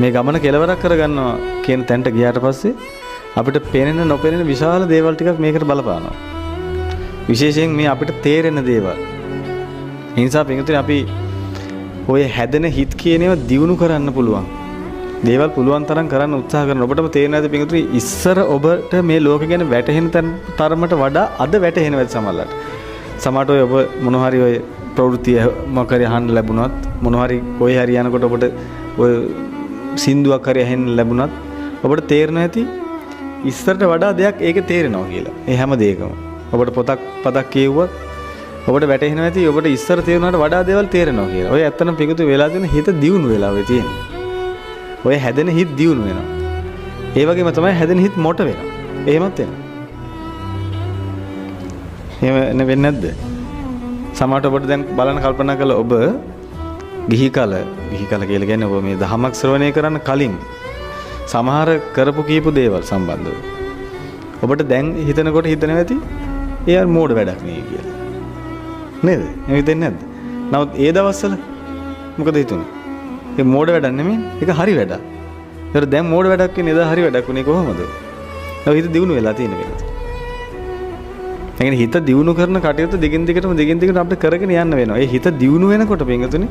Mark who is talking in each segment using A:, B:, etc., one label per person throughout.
A: මේ ගමන කෙලවරක් කරගන්නවා කියන තැනට ගියාට පස්සේ අපිට පේනෙන නොපෙනෙන විශාල දේවල් ටිකක් මේකට බලපානවා. විශේෂයෙන් මේ අපිට තේරෙන දේවල්. ඒ නිසා පිටුතුනේ අපි ඔය හැදෙන හිත් කියන ඒවා දියුණු කරන්න පුළුවන්. දේවල් පුළුවන් තරම් කරන්න උත්සාහ කරන ඔබටම තේරෙනවද පිටුතුනේ ඉස්සර ඔබට මේ ලෝකෙ ගැන වැටහෙන තරමට වඩා අද වැටහෙනවද සමහරවිට. සමහරට ඔය ඔබ මොන හරි ඔය ප්‍රවෘත්ති මොකක් හරි අහන්න ලැබුණත් මොන හරි කොයි හරි යනකොට ඔබට ඔය සින්දුවක් හරි ඇහෙන්න ලැබුණත් ඔබට තේරෙනවා ඇති ඉස්සරට වඩා දෙයක් ඒකේ තේරෙනවා කියලා. ඒ හැම දෙයකම. ඔබට පොතක් කියුවත් ඔබට වැටහෙනවා ඇති ඔබට ඉස්සර තේරුණාට වඩා දේවල් තේරෙනවා කියලා. ඔය ඇත්තටම පිටුතු වෙලා තියෙන හිත දියුණු වෙලා වෙ තියෙන්නේ. ඔය හැදෙන හිත දියුණු වෙනවා. ඒ වගේම තමයි හැදෙන හිත මොට වෙනවා. එහෙමත් වෙනවා. එහෙම වෙන්නේ නැද්ද? සමහරට ඔබට දැන් බලන්න කල්පනා කළා ඔබ ගිහි කල කියලා කියන්නේ ඔබ මේ දහමක් ශ්‍රවණය කරන්න කලින් සමහර කරපු කීපු දේවල් සම්බන්ධව ඔබට දැන් හිතනකොට හිතනවා ඇති ඒ මෝඩ වැඩක් නේ කියලා. නේද? එහෙම හිතෙන්නේ නැද්ද? නමුත් ඒ දවස්වල මොකද හිතුනේ? ඒ මෝඩ වැඩක් නෙමෙයි. ඒක හරි වැඩක්. ඒතර දැන් මෝඩ වැඩක් කියන්නේ එදා හරි වැඩක් උනේ කොහොමද? ඔය හිත දියුණු වෙලා තියෙන මේක. ඒ කියන්නේ හිත දියුණු කරන කටයුතු දිගින් දිගට අපිට කරගෙන යන්න වෙනවා. ඒ හිත දියුණු වෙනකොට පින්ගතුනේ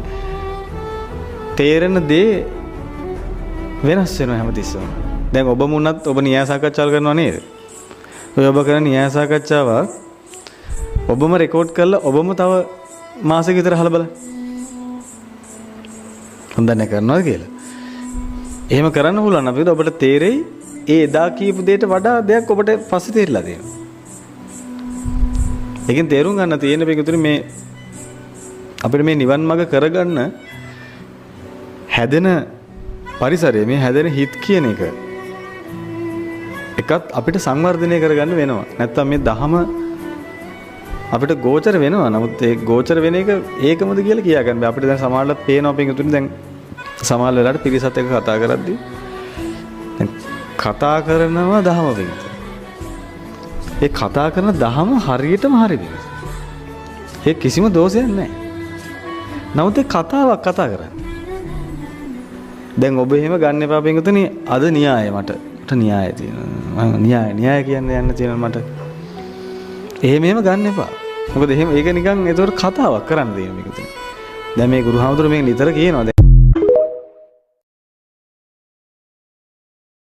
A: තේරෙන දේ වෙනස් වෙනවා හැමතිස්සෙම. දැන් ඔබ මුණත් ඔබ න්‍යාය සාකච්ඡාල් කරනවා නේද? ඔය ඔබ කරන න්‍යාය සාකච්ඡාව ඔබම රෙකෝඩ් කරලා ඔබම තව මාසෙක විතර අහලා බලන්න. හොඳ නැහැ කරනවද කියලා. එහෙම කරන්න පුළුවන් අපිට ඔබට තේරෙයි ඒ එදා කියපු දෙයට වඩා දෙයක් ඔබට පස්සේ තේරිලා තියෙනවා. ඒකෙන් තේරුම් ගන්න තියෙන පිටුතුනේ මේ අපිට මේ නිවන් මාර්ග කරගන්න හැදෙන පරිසරය මේ හැදෙන හිත් කියන එක එකත් අපිට සංවර්ධනය කරගන්න වෙනවා. නැත්තම් මේ දහම අපිට ගෝචර වෙනවා. නමුත් ඒ ගෝචර වෙන එක ඒකමද කියලා කියා ගන්න බෑ. අපිට දැන් සමහරවිට පේනවා පිටුතුනේ දැන් සමහර වෙලාවට පිරිසත් එක්ක කතා කරද්දී දැන් කතා කරනවා දහම වෙනත. ඒ කතා කරන දහම හරියටම හරි වෙනස. ඒ කිසිම දෝෂයක් නැහැ. නමුත් ඒ කතාවක් කතා කරන්නේ. දැන් ඔබ එහෙම ගන්න එපා පිටුතුනේ අද න්‍යාය මට න්‍යාය තියෙනවා. න්‍යාය කියන්නේ යන්න තියෙනවා මට. එහෙම ගන්න එපා. මොකද එහෙම ඒක නිකන් ඒතකොට කතාවක් කරන්න දෙන මේක. දැන් මේ ගුරුහාමුදුරුවෝ මේක නිතර කියනවා.